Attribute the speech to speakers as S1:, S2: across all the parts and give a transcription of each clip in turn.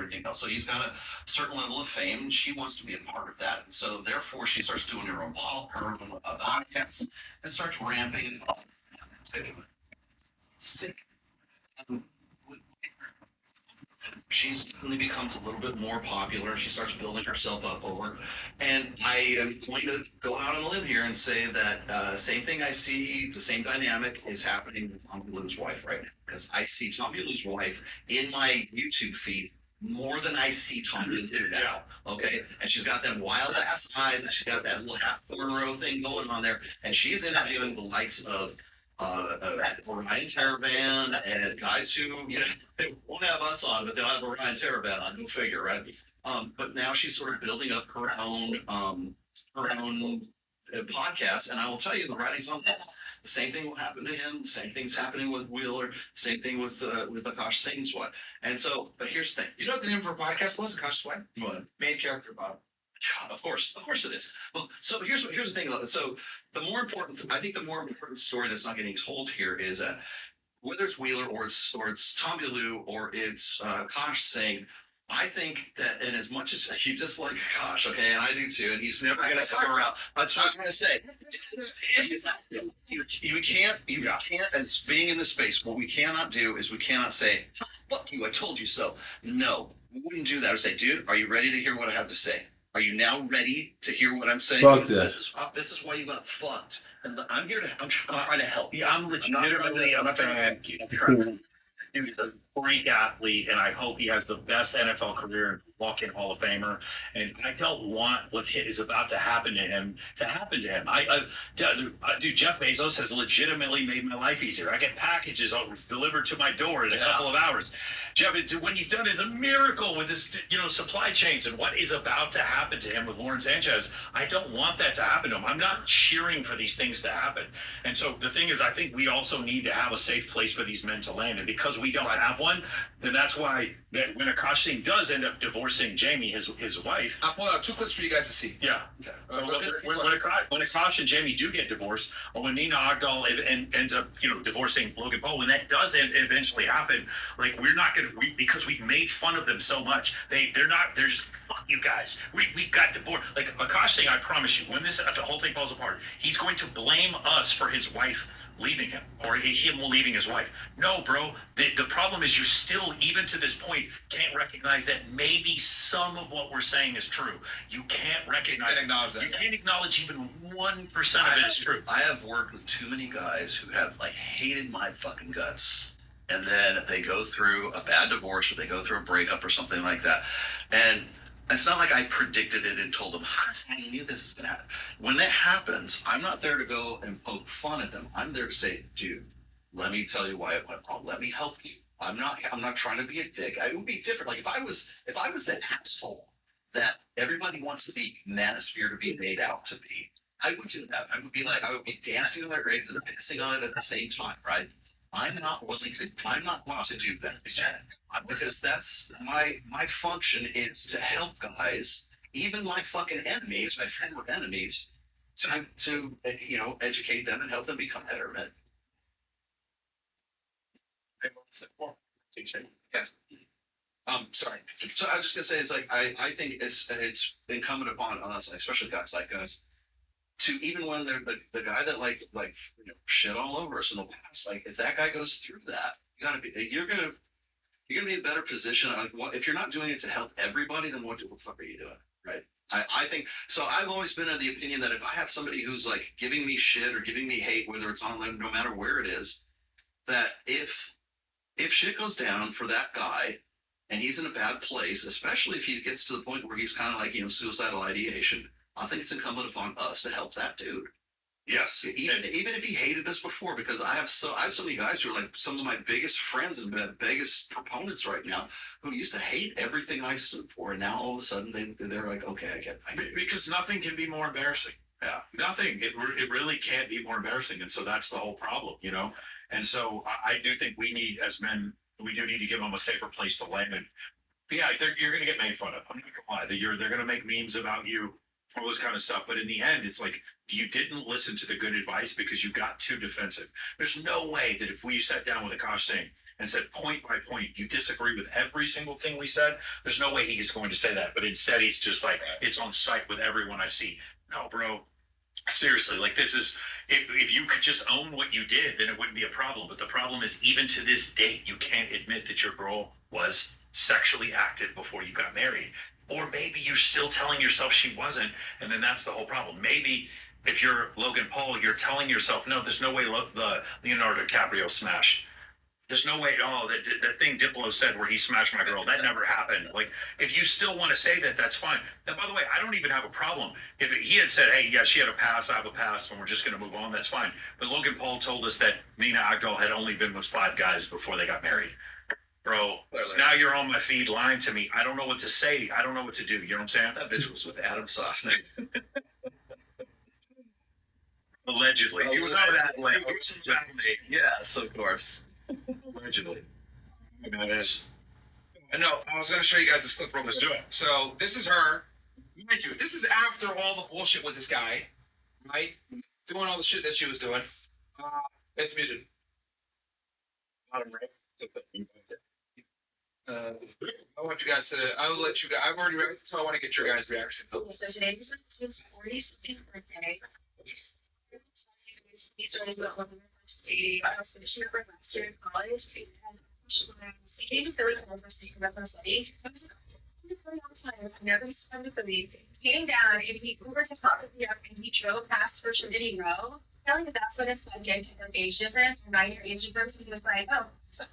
S1: everything else. So he's got a certain level of fame, and she wants to be a part of that. And so therefore, she starts doing her own podcasts and starts ramping up. Sick. She suddenly becomes a little bit more popular. She starts building herself up over. And I am going to go out on a limb here and say that same thing I see, the same dynamic is happening with Tommy Lou's wife right now. Because I see Tommy Lou's wife in my YouTube feed more than I see Tommy Lou now. Okay. And she's got them wild ass eyes and she's got that little half cornrow thing going on there. And she's interviewing the likes of Ryan Teraband and guys who, they won't have us on, but they'll have a Ryan Teraband on. Go figure, right? But now she's sort of building up her own podcast, and I will tell you, the writing's on the wall. The same thing will happen to him. The same thing's happening with Wheeler. Same thing with Akash Singh's wife. And so, but here's the thing.
S2: You know what the name of her podcast was? Akash's wife.
S1: What?
S2: Main character, Bob.
S1: Of course it is. Well, so here's the thing about it. So the more important story that's not getting told here is whether it's Wheeler or it's Tommy Lou or it's Kosh saying, I think that in as much as you dislike Kosh, okay, and I do too, and he's never going to come around. That's what I was going to say. You can't, and being in this space, what we cannot do is we cannot say, fuck you, I told you so. No, we wouldn't do that. I would say, dude, are you ready to hear what I have to say? Are you now ready to hear what I'm saying? This is why you got fucked. And I'm trying to help you.
S3: I'm legitimately a fan. He's a great athlete, and I hope he has the best NFL career, walk-in Hall of Famer. And I don't want what is about to happen to him to happen to him. Dude, Jeff Bezos has legitimately made my life easier. I get packages delivered to my door in a couple of hours. Jeff, what he's done is a miracle with his, supply chains, and what is about to happen to him with Lauren Sanchez. I don't want that to happen to him. I'm not cheering for these things to happen. And so the thing is, I think we also need to have a safe place for these men to land. And because we don't have one, then that's why that when Akash Singh does end up divorcing Jamie, his wife.
S2: I pulled out 2 clips for you guys to see.
S3: Yeah. Okay. When Akash and Jamie do get divorced, or when Nina Agdal ends up, divorcing Logan Paul, when that does eventually happen, like we're not going to, because we've made fun of them so much, they're just, fuck you guys. We got divorced. Like Akash Singh, I promise you, when the whole thing falls apart, he's going to blame us for his wife leaving him or him leaving his wife. No, bro. The problem is you still, even to this point, can't recognize that maybe some of what we're saying is true. You can't recognize that. You can't acknowledge even 1% of it is true.
S1: I have worked with too many guys who have hated my fucking guts. And then they go through a bad divorce or they go through a breakup or something like that. And it's not like I predicted it and told them, I knew this is going to happen. When that happens, I'm not there to go and poke fun at them. I'm there to say, dude, let me tell you why it went wrong. Let me help you. I'm not trying to be a dick. It would be different. Like if I was that asshole that everybody wants the manosphere to be made out to be, I would do that. I would be dancing on their grave and pissing on it at the same time, right? I'm not willing to do that because that's my function is to help guys, even my fucking enemies, my former enemies, to educate them and help them become better men.
S2: Yes. Sorry.
S1: So I was just gonna say it's like I think it's incumbent upon us, especially guys like us, to even when they're the guy that shit all over us in the past, if that guy goes through that, you're gonna be in a better position. If you're not doing it to help everybody, then what the fuck are you doing, right? I think so. I've always been of the opinion that if I have somebody who's giving me shit or giving me hate, whether it's online, no matter where it is, that if shit goes down for that guy and he's in a bad place, especially if he gets to the point where he's kind of suicidal ideation, I think it's incumbent upon us to help that dude.
S3: Yes.
S1: Even if he hated us before, because I have so many guys who are some of my biggest friends and biggest proponents right now who used to hate everything I stood for, and now all of a sudden they're like, okay, I get it.
S3: Because nothing can be more embarrassing.
S1: Yeah.
S3: Nothing. It really can't be more embarrassing, and so that's the whole problem, And so I do think we need, as men, we do need to give them a safer place to land. And yeah, you're going to get made fun of. I'm not going to lie. They're going to make memes about you, all this kind of stuff. But in the end, it's like you didn't listen to the good advice because you got too defensive. There's no way that if we sat down with Akash saying, and said point by point, you disagree with every single thing we said, there's no way he's going to say that. But instead, he's just like, it's on site with everyone I see. No, bro. Seriously, like this is if you could just own what you did, then it wouldn't be a problem. But the problem is, even to this date, you can't admit that your girl was sexually active before you got married. Or maybe you're still telling yourself she wasn't, and then that's the whole problem. Maybe if you're Logan Paul, you're telling yourself, no, there's no way the Leonardo DiCaprio smashed. There's no way. Oh, that thing Diplo said where he smashed my girl, that never happened. Like, if you still want to say that, that's fine. And by the way, I don't even have a problem if he had said, "Hey, yeah, she had a past, I have a past, and we're just going to move on." That's fine. But Logan Paul told us that Mina Agdal had only been with 5 guys before they got married. Bro, now you're on my feed lying to me. I don't know what to say. I don't know what to do. You know what I'm saying?
S1: That bitch was with Adam Sosnick.
S3: Allegedly. He was out of that lane.
S1: Yes, of course.
S3: Allegedly.
S2: That is. No, I was going to show you guys this clip real quick.
S3: Let's do it.
S2: So this is her. Mind you, this is after all the bullshit with this guy, right? Doing all the shit that she was doing. It's muted. I want you guys to. I will let you guys. I've already read, so I want to get your guys' reaction.
S4: So today is Susan's 42nd birthday. These stories about when we were first dating. I was finishing up my last year in college. And she came to Philly for my first week of my study. I was like, a long time. I've never swum to Philly. He came down and he Ubered to pick me up and he drove past First Trinity Row. Telling that that's when it's like getting an age difference, a 9-year age difference. And he was like, oh, so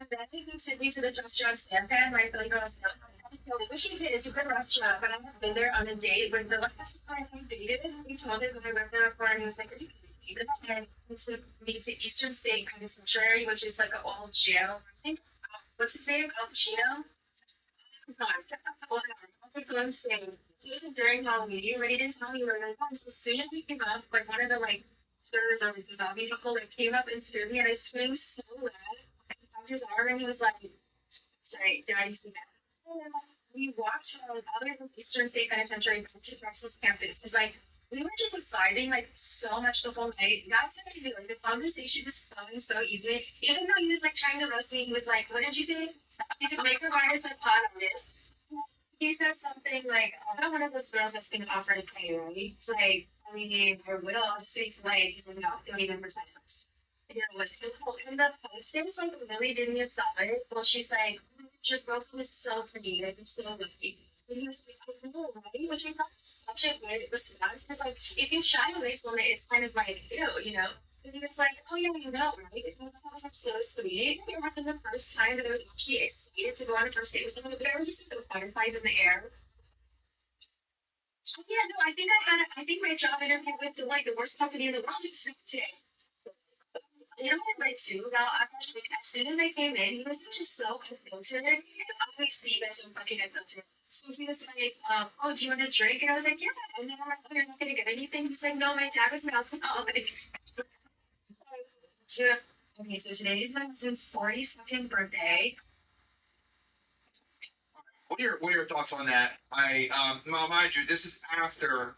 S4: and then he took me to this restaurant, Sampan, my Philly girl was I wish he did. It's a good restaurant, but I have been there on a date with the last time I dated. He told me that I went there before, and he was like, "Are you kidding me?" And he took me to Eastern State Penitentiary, which is like an old jail. I think what's his name? Al Pacino. Whatever. So it wasn't during Halloween, but he didn't tell me where I was. As soon as he came up, like one of the like killers or the zombie people that came up and scared me, and I screamed so loud. I grabbed his arm, and he was like, "Sorry, did I see that?" We walked all the way from Eastern State Penitentiary to Texas campus. It's like we were just vibing like so much the whole night. That's what I do. Like the conversation was flowing so easily. Even though he was like trying to roast me, he was like, "What did you say?" He's a maker virus and pod artist. He said something like, "I'm not one of those girls that's gonna offer to pay, right?" It's like, I mean, I will. I'll just stay for life. He's like, "No, don't even pretend." You know, what's cool. And the hostess like really did me a solid. Well, she's like, "Your girlfriend is so pretty, like you're so lucky." And he was like, "I know, right?" Which I thought was such a good response. Because like if you shy away from it, it's kind of like, ew, you know? And he was like, "Oh yeah, you know, right?" And I thought that was like so sweet. It happened the first time that I was actually excited to go on a first date with someone, but there was just like butterflies in the air. So yeah, no, I think my job interview with the like the worst company in the world today. You know what I like too about Akash? Like as soon as I came in, he was just so unfiltered. And obviously you guys are fucking unfiltered. So he was like, "Oh, do you want a drink?" And I was like, "Yeah." And then I'm like, "Oh, you're not gonna get anything?" He's like, "No, my dad was an alcoholic." Okay, so today is my husband's 42nd birthday.
S2: What are your thoughts on that? Well, mind you, this is after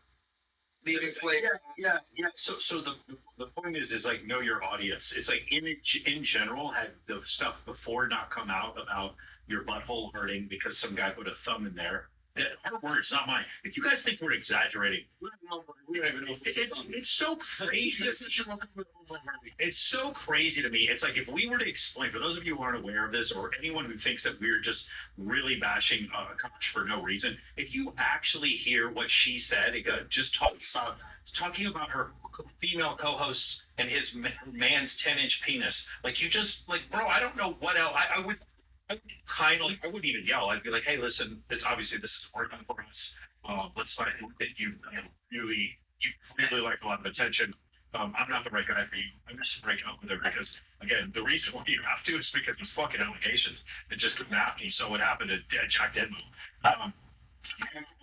S2: leaving Flagrant.
S3: Yeah. So the point is like know your audience. It's like in general, had the stuff before not come out about your butthole hurting because some guy put a thumb in there. Her words, not mine. If you guys think we're exaggerating, we don't even know. It's so crazy. It's so crazy to me. It's like if we were to explain, for those of you who aren't aware of this, or anyone who thinks that we're just really bashing Koch for no reason, if you actually hear what she said, just talking about her female co-hosts and his man's 10-inch penis, like you just like, bro, I don't know what else. I would I wouldn't even yell. I'd be like, "Hey, listen, this is working for us. Let's not that you really like a lot of attention. I'm not the right guy for you. I'm just breaking up with her because, again, the reason why you have to is because these fucking allegations that just couldn't happen. You saw what happened to Jack Denmo.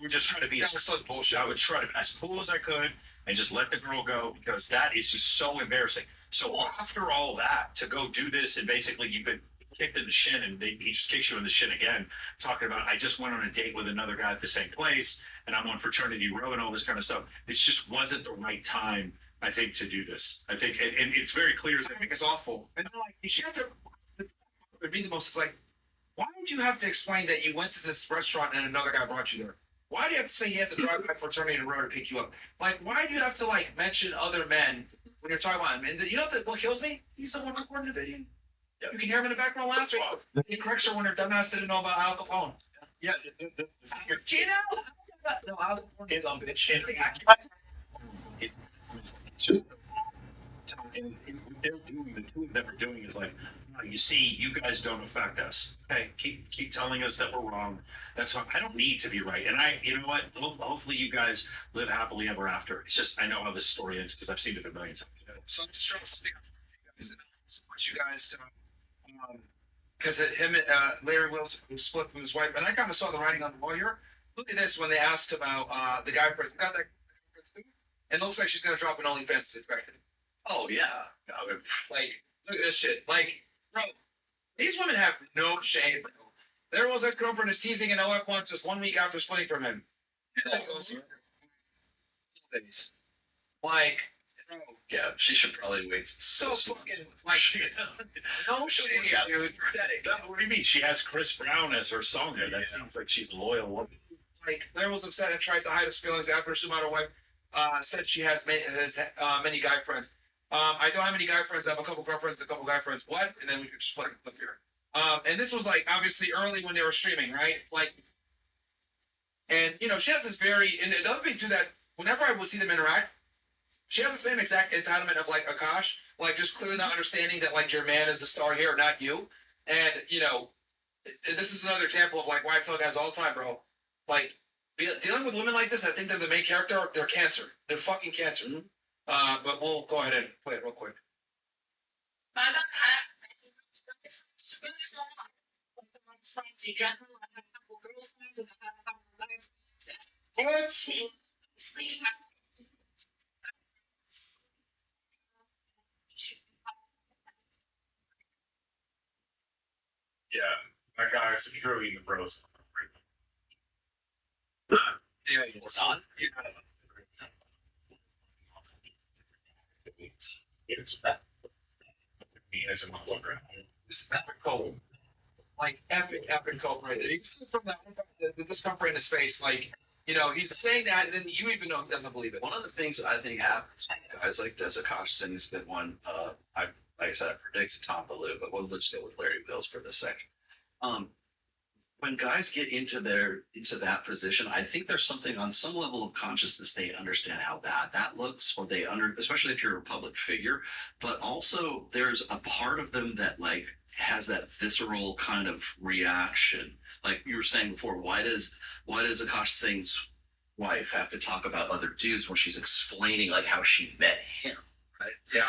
S3: We're just trying to be bullshit. I would try to be as cool as I could and just let the girl go because that is just so embarrassing. So after all that, to go do this and basically you've been kicked in the shin and he just kicks you in the shin again, talking about, "I just went on a date with another guy at the same place and I'm on fraternity row," and all this kind of stuff. It just wasn't the right time, I think, to do this. I think, and it's very clear.
S2: I think it's awful. And like, she had to would be the most is like, why did you have to explain that you went to this restaurant and another guy brought you there? Why do you have to say you had to drive by Fraternity Road to pick you up? Like, why do you have to like mention other men when you're talking about him? And you know what kills me? He's the one recording the video.
S3: Yep.
S2: You can hear him in the background laughing. He corrects her when her dumbass didn't know about Al Capone.
S3: Yeah,
S2: You know? No, Al Capone is dumb bitch.
S3: It's just, and what they're doing, the two of them are doing is like, you see, you guys don't affect us. Okay, keep telling us that we're wrong. That's fine. I don't need to be right. And you know what? Hopefully, you guys live happily ever after. It's just I know how this story ends because I've seen it a million times.
S2: So I'm just trying to speak up for you guys and support you guys. Because him and Larry Wills split from his wife, and I kind of saw the writing on the wall here. Look at this when they asked about the guy president. Got that? It looks like she's gonna drop an OnlyFans as expected.
S1: Oh yeah. I mean,
S2: Like, look at this shit. Like, bro, these women have no shame, bro. Their Will's ex-girlfriend is teasing an OF one just 1 week after splitting from him. And then he goes, like, bro,
S1: yeah, she should probably wait.
S2: so fucking like no shame, dude. Pathetic.
S3: What do you mean? She has Chris Brown as her songwriter. That seems like she's a loyal woman.
S2: Like, Larry was upset and tried to hide his feelings after Sumato's wife said she has many guy friends. I don't have any guy friends. I have a couple girlfriends, a couple guy friends. What? And then we could just play a clip here. And this was like obviously early when they were streaming, right? Like, and you know, she has this very. And the other thing too that whenever I would see them interact, she has the same exact entitlement of like Akash, like just clearly not understanding that like your man is the star here, not you. And you know, this is another example of like why I tell guys all the time, bro. Like dealing with women like this, I think they're the main character. They're cancer. They're fucking cancer.
S1: Mm-hmm.
S2: But we'll go ahead and play it real quick.
S4: Friends in general, I have a couple girlfriends and I have a couple guy friends. Sleep.
S3: Yeah, that guy's securely in the bros.
S2: Yeah,
S1: It's on.
S3: It's me as a motherfucker.
S2: This is epic cold. Like epic cold right there. You can see from the discomfort in his face, like, you know, he's saying that and then you even know he doesn't believe it.
S1: One of the things I think happens with guys like this, Akash Singh's been one. Like I said, I predicted Tom Baloo, but let's go with Larry Wills for this section. When guys get into that position, I think there's something on some level of consciousness they understand how bad that looks, or especially if you're a public figure. But also, there's a part of them that like has that visceral kind of reaction. Like you were saying before, why does Akash Singh's wife have to talk about other dudes when she's explaining like how she met him? Right?
S2: Yeah.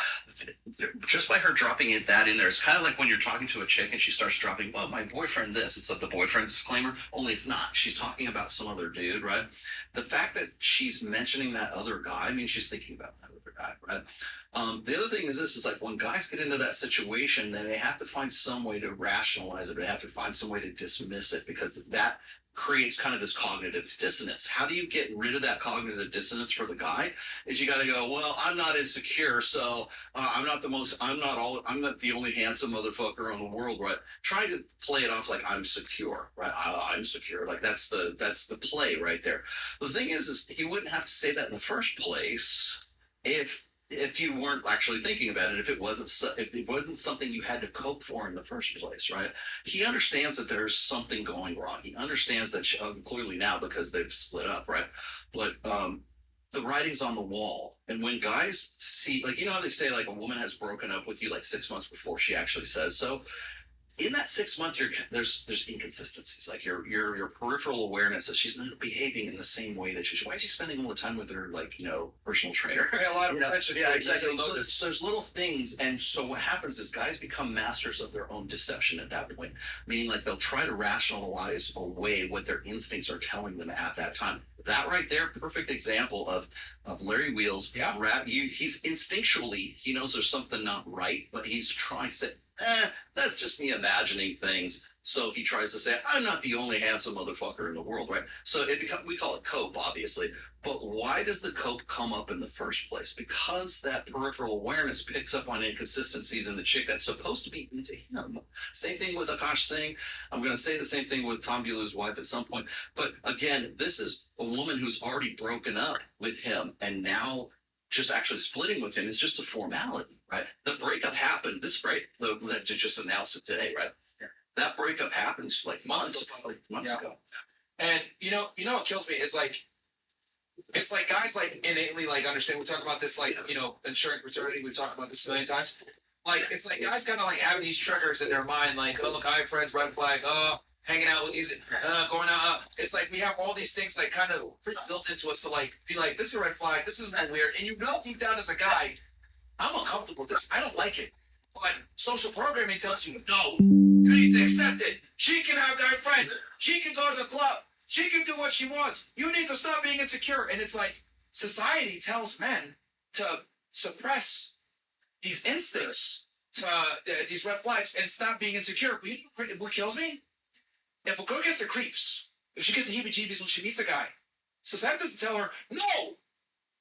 S1: Just by her dropping that in there, it's kind of like when you're talking to a chick and she starts dropping, well, my boyfriend this. It's like the boyfriend disclaimer, only it's not. She's talking about some other dude, right? The fact that she's mentioning that other guy, I mean, she's thinking about that other guy, right? The other thing is this is like when guys get into that situation, then they have to find some way to rationalize it. They have to find some way to dismiss it because that creates kind of this cognitive dissonance. How do you get rid of that cognitive dissonance for the guy? Is you got to go, well, I'm not insecure, so I'm not the only handsome motherfucker in the world, right? Try to play it off like I'm secure, right? I'm secure, like that's the play right there. The thing is he wouldn't have to say that in the first place if you weren't actually thinking about it, if it wasn't something you had to cope for in the first place, right? He understands that there's something going wrong. He understands that clearly now because they've split up, right? But the writing's on the wall, and when guys see, like, you know how they say like a woman has broken up with you like 6 months before she actually says so. In that 6 month, there's inconsistencies. Like your peripheral awareness that she's not behaving in the same way that why is she spending all the time with her personal trainer?
S2: A lot of attention.
S1: Yeah, exactly. So there's little things, and so what happens is guys become masters of their own deception at that point. Meaning, like they'll try to rationalize away what their instincts are telling them at that time. That right there, perfect example of Larry Wheels.
S2: Yeah.
S1: He's instinctually knows there's something not right, but he's trying to say, that's just me imagining things. So he tries to say, I'm not the only handsome motherfucker in the world, right? So we call it cope, obviously. But why does the cope come up in the first place? Because that peripheral awareness picks up on inconsistencies in the chick that's supposed to be into him. Same thing with Akash Singh. I'm going to say the same thing with Tom Bilu's wife at some point. But again, this is a woman who's already broken up with him and now just actually splitting with him is just a formality, right? The breakup happened. This break that just announced it today, right? That breakup happened like months ago.
S2: And what kills me is like, it's like guys like innately like understand. We talk about this like ensuring paternity. We've talked about this a million times. Like it's like guys kind of like have these triggers in their mind, like oh look, I have friends, red flag. Oh, hanging out with these, going out. It's like we have all these things like kind of built into us to like be like this is a red flag. This isn't that weird. And deep down as a guy, I'm uncomfortable with this. I don't like it. But social programming tells you no. You need to accept it. She can have guy friends. She can go to the club. She can do what she wants. You need to stop being insecure. And it's like society tells men to suppress these instincts, to these red flags, and stop being insecure. But what kills me? If a girl gets the creeps, if she gets the heebie-jeebies when she meets a guy, society doesn't tell her, no,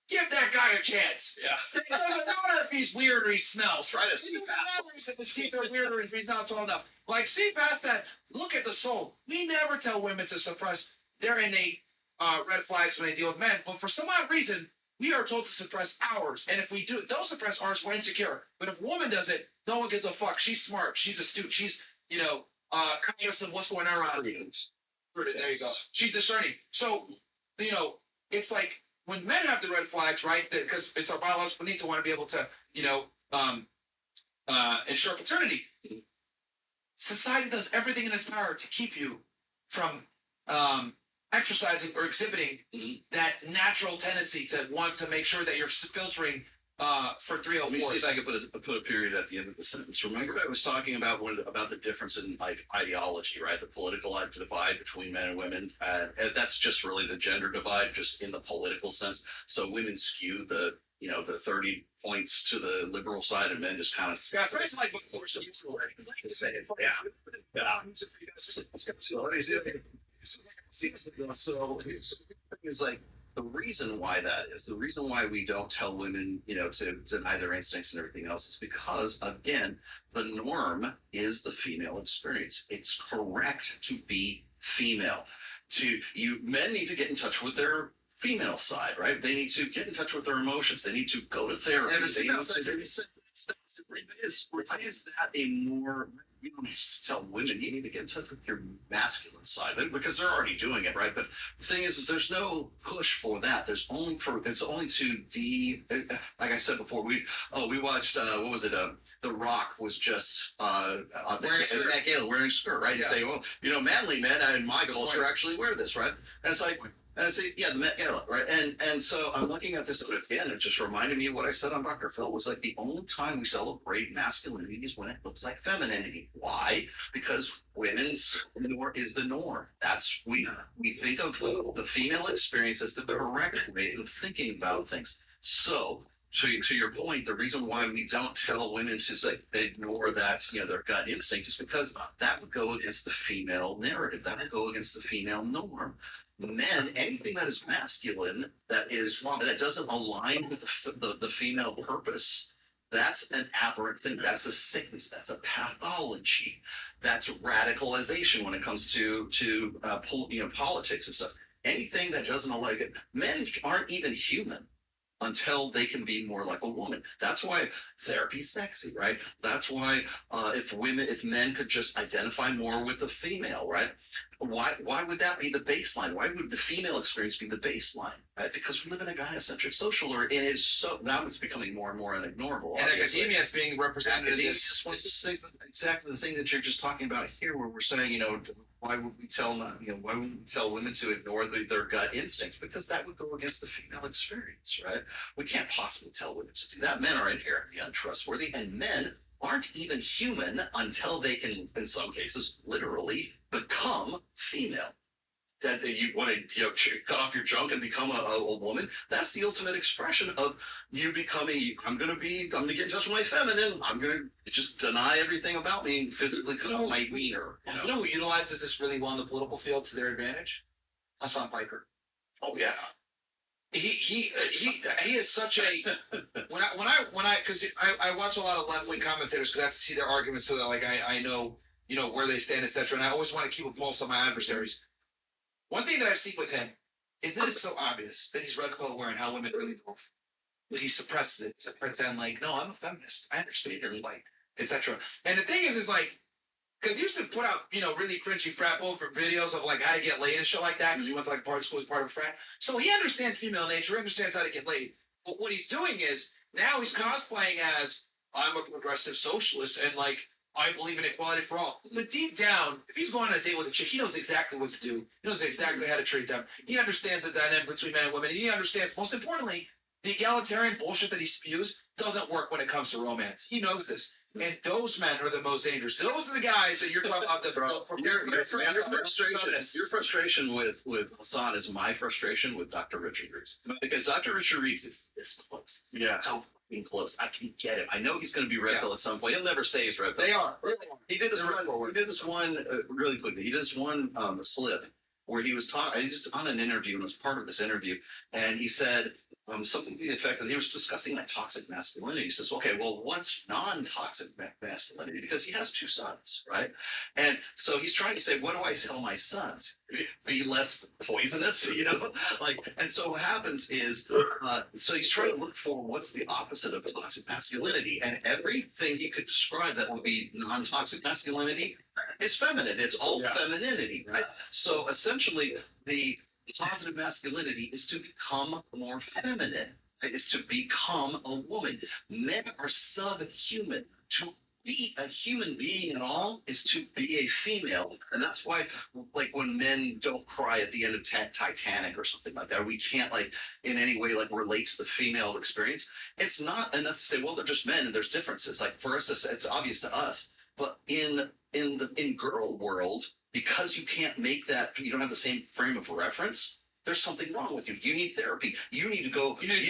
S2: give that guy a chance.
S1: Yeah.
S2: It doesn't matter if he's weird or he smells.
S1: Try to see
S2: It doesn't
S1: past
S2: matter if his teeth are weird or if he's not tall enough. Like, see past that. Look at the soul. We never tell women to suppress their innate red flags when they deal with men. But for some odd reason, we are told to suppress ours. And if we don't suppress ours, we're insecure. But if a woman does it, no one gives a fuck. She's smart. She's astute. She's, conscious of what's going on around. Prudent. There you go. She's discerning. So, it's like, when men have the red flags, right? Because it's our biological need to want to be able to, ensure paternity. Society does everything in its power to keep you from exercising or exhibiting that natural tendency to want to make sure that you're filtering for 304.
S1: Let me see if I can put a period at the end of the sentence. Remember, I was talking about about the difference in like ideology, right? The political divide between men and women, and that's just really the gender divide, just in the political sense. So women skew the 30 points to the liberal side, and men just kind of.
S2: Yeah, so it's like
S1: Is like the reason why we don't tell women, to deny their instincts and everything else is because, again, the norm is the female experience. It's correct to be female. Men need to get in touch with their female side, right? They need to get in touch with their emotions. They need to go to therapy.
S2: And
S1: why is that a more? You don't need to tell women you need to get in touch with your masculine side because they're already doing it, right? But the thing is there's no push for that. It's only to like I said before, we watched what was it? The Rock was just wearing a skirt, right? Yeah. You say, well, manly men in my culture actually wear this, right? And it's like. And I say, yeah, the Met Gala, right? And so I'm looking at this again. It just reminded me of what I said on Dr. Phil. Was like the only time we celebrate masculinity is when it looks like femininity. Why? Because women's is the norm. That's we think of the female experience as the correct way of thinking about things. So to your point, the reason why we don't tell women to ignore that, their gut instinct is because that would go against the female narrative. That would go against the female norm. Men, anything that is masculine, that doesn't align with the female purpose, that's an aberrant thing. That's a sickness. That's a pathology. That's radicalization when it comes to politics and stuff. Anything that doesn't align, men aren't even human until they can be more like a woman. That's why therapy's sexy, right? That's why if men could just identify more with the female, right? Why would that be the baseline? Why would the female experience be the baseline? Right? Because we live in a Gaia-centric social order, and now it's becoming more and more unignorable.
S2: And academia is being represented in this.
S1: Exactly the thing that you're just talking about here, where we're saying, why would we tell women to ignore their gut instincts? Because that would go against the female experience, right? We can't possibly tell women to do that. Men are inherently untrustworthy, and men aren't even human until they can, in some cases, literally become female. that you want to cut off your junk and become a woman. That's the ultimate expression of you becoming. I'm gonna get in touch with my feminine. I'm gonna just deny everything about me and physically cut off my wiener.
S2: You know who utilizes this really well in the political field to their advantage? Hassan Piker.
S1: Oh yeah.
S2: He is such a when I because I watch a lot of left wing commentators because I have to see their arguments so that like I know where they stand, etc. And I always want to keep a pulse on my adversaries. One thing that I've seen with him is that it's so obvious that he's red pill aware and how women really move. That he suppresses it to pretend like, no, I'm a feminist. I understand your light, etc. And the thing is like, because he used to put out, really cringy frat over videos of like how to get laid and shit like that. Because he went to like part of school as part of a frat, so he understands female nature, he understands how to get laid. But what he's doing is now he's cosplaying as I'm a progressive socialist and like I believe in equality for all. But deep down, if he's going on a date with a chick, he knows exactly what to do. He knows exactly how to treat them. He understands the dynamic between men and women. And he understands, most importantly, the egalitarian bullshit that he spews doesn't work when it comes to romance. He knows this. And those men are the most dangerous. Those are the guys that you're talking about.
S1: Your frustration with Hassan is my frustration with Dr. Richard Reeves. Because Dr. Richard Reeves is this close.
S3: Yeah.
S1: So fucking close. I can get him. I know he's going to be red pill at some point. He'll never say he's red pill.
S2: They are.
S1: He did this one really quickly. He did this one slip where he was talking. He was on an interview and was part of this interview, and he said something to the effect of he was discussing like toxic masculinity. He says, "Okay, well, what's non-toxic masculinity?" Because he has two sons, right? And so he's trying to say, "What do I tell my sons? Be less poisonous, like." And so what happens is, so he's trying to look for what's the opposite of toxic masculinity, and everything he could describe that would be non-toxic masculinity is feminine. It's all femininity, right? So essentially, the positive masculinity is to become more feminine. Is to become a woman. Men are subhuman. To be a human being at all is to be a female, and that's why, like, when men don't cry at the end of Titanic or something like that, we can't like in any way like relate to the female experience. It's not enough to say, well, they're just men and there's differences. Like for us, it's obvious to us, but in girl world, because you can't make that, you don't have the same frame of reference. There's something wrong with you. You need therapy. You need to go. You need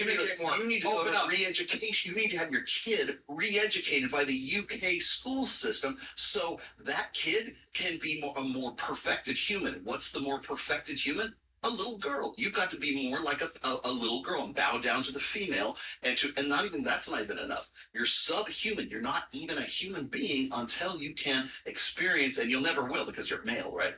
S1: to go to re-education. You need to have your kid re-educated by the UK school system so that kid can be a more perfected human. What's the more perfected human? A little girl. You've got to be more like a little girl and bow down to the female, and not even that's not even enough. You're subhuman. You're not even a human being until you can experience, and you'll never will because you're male, right?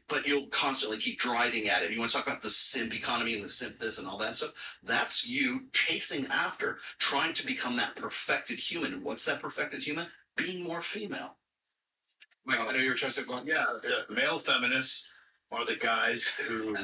S1: But you'll constantly keep driving at it. You want to talk about the simp economy and the simp this and all that stuff? That's you chasing after, trying to become that perfected human. And what's that perfected human? Being more female.
S2: Mike, I know you were trying to say,
S3: yeah, male feminists are the guys who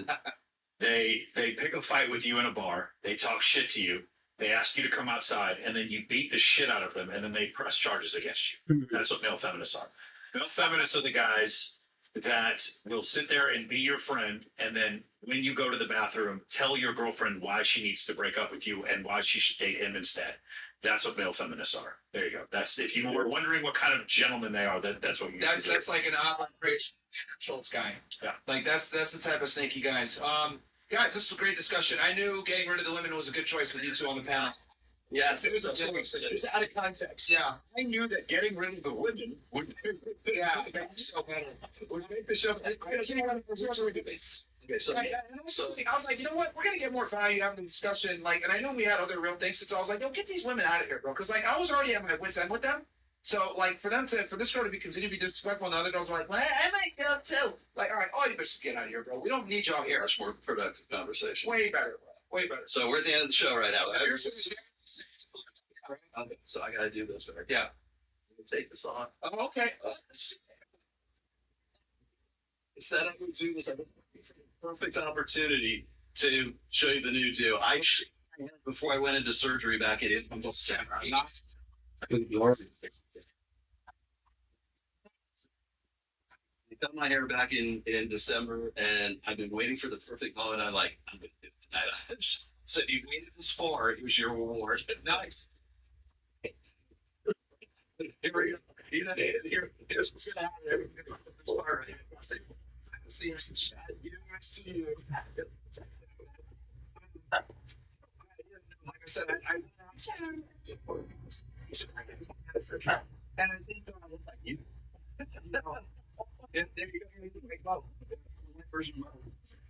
S3: they pick a fight with you in a bar, they talk shit to you, they ask you to come outside, and then you beat the shit out of them, and then they press charges against you. That's what male feminists are. Male feminists are the guys that will sit there and be your friend, and then when you go to the bathroom, tell your girlfriend why she needs to break up with you and why she should date him instead. That's what male feminists are. There you go. That's, if you were wondering what kind of gentleman they are, that's what you.
S2: That's like an operation. Schultz guy.
S3: Yeah.
S2: Like that's the type of snaky guys. Guys, this was a great discussion. I knew getting rid of the women was a good choice with you two on the panel.
S1: Yes.
S3: It was a choice. Just out of context.
S2: Yeah.
S3: I knew that getting rid of the women would
S2: Yeah. So better.
S3: would make the show.
S1: Okay, so
S2: I was like, you know what? We're gonna get more value having the discussion. Like, and I know we had other real things. So I was like, yo, get these women out of here, bro. Because like I was already at my wits end with them. So like for this girl to continue to be disrespectful, and the other girls were like, well, I might go too. Like, all right, all you bitches get out of here, bro. We don't need y'all here.
S1: much more productive conversation.
S2: Way better, bro. Way better.
S1: So we're at the end of the show right now.
S2: Right?
S1: Okay, so I gotta do this, right?
S2: Yeah.
S1: Take this off.
S2: Oh, okay.
S1: I said I would do this. I had a perfect opportunity to show you the new do. Before I went into surgery back in December. I cut my hair back in December, and I've been waiting for the perfect moment. I'm gonna do it tonight. So you waited this far. It was your reward. Nice. Here we go. Here's what's gonna happen. This part right here. See, some shit.
S2: nice to you. Like I said, I and I think I look like you. And there you go. Like, wow. Version of you guys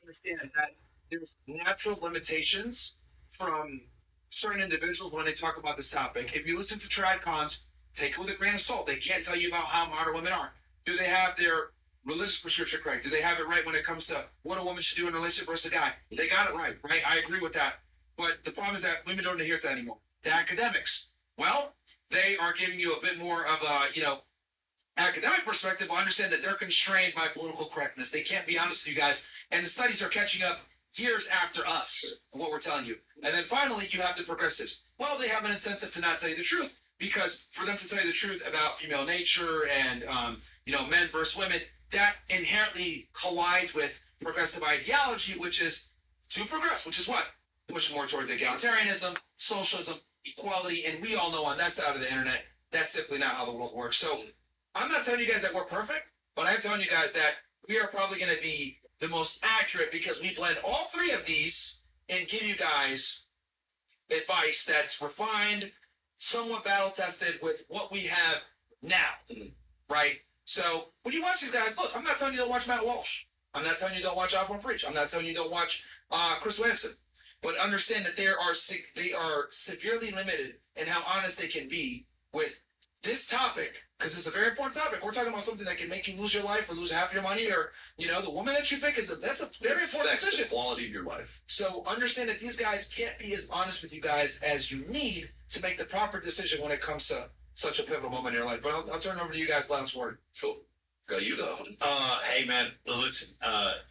S2: understand that there's natural limitations from certain individuals when they talk about this topic. If you listen to trad cons, take it with a grain of salt. They can't tell you about how modern women are. Do they have their religious prescription correct? Do they have it right when it comes to what a woman should do in a relationship versus a guy? They got it right, right? I agree with that. But the problem is that women don't adhere to that anymore. The academics, well, they are giving you a bit more of a, academic perspective, I understand that they're constrained by political correctness. They can't be honest with you guys. And the studies are catching up years after us and what we're telling you. And then finally, you have the progressives. Well, they have an incentive to not tell you the truth because for them to tell you the truth about female nature and, men versus women, that inherently collides with progressive ideology, which is to progress, which is what? Push more towards egalitarianism, socialism, equality. And we all know on that side of the internet, that's simply not how the world works. So I'm not telling you guys that we're perfect, but I'm telling you guys that we are probably going to be the most accurate because we blend all three of these and give you guys advice that's refined, somewhat battle tested with what we have now, right? So when you watch these guys, look, I'm not telling you don't watch Matt Walsh. I'm not telling you don't watch Alvin Preach. I'm not telling you don't watch Chris Williamson. But understand that they are severely limited in how honest they can be with this topic, because it's a very important topic. We're talking about something that can make you lose your life or lose half your money, or the woman that you pick that's a very important decision.
S1: The quality of your life.
S2: So understand that these guys can't be as honest with you guys as you need to make the proper decision when it comes to such a pivotal moment in your life. But I'll turn it over to you guys last word.
S1: Cool. Go you though.
S3: Hey man, listen,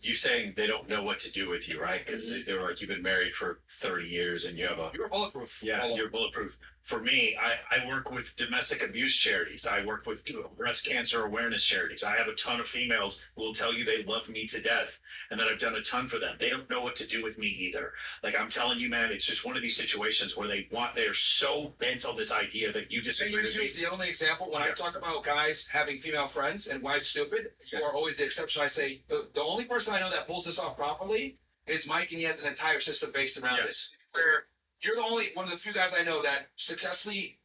S3: you saying they don't know what to do with you, right? Because they were like, you've been married for 30 years and you have
S2: You're bulletproof.
S3: yeah, you're bulletproof. For me, I work with domestic abuse charities. I work with breast cancer awareness charities. I have a ton of females who will tell you they love me to death and that I've done a ton for them. They don't know what to do with me either. Like I'm telling you, man, it's just one of these situations where they're so bent on this idea that you disagree with me.
S2: Is the only example when I talk about guys having female friends and why it's stupid. You are always the exception. I say the only person I know that pulls this off properly is Mike, and he has an entire system based around this. Where you're the only one of the few guys I know that successfully.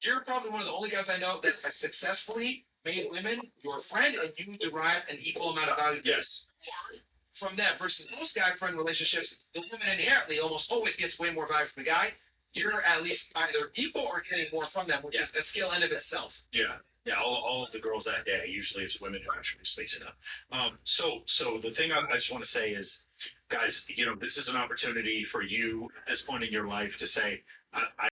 S2: You're probably one of the only guys I know that has successfully made women your friend, and you derive an equal amount of value.
S3: Yes.
S2: From them versus most guy-friend relationships, the woman inherently almost always gets way more value from the guy. You're at least either equal or getting more from them, which is a skill in of itself.
S3: Yeah. Yeah, all of the girls that day, usually it's women who actually speaks it up. So the thing I just want to say is, guys, this is an opportunity for you at this point in your life to say, I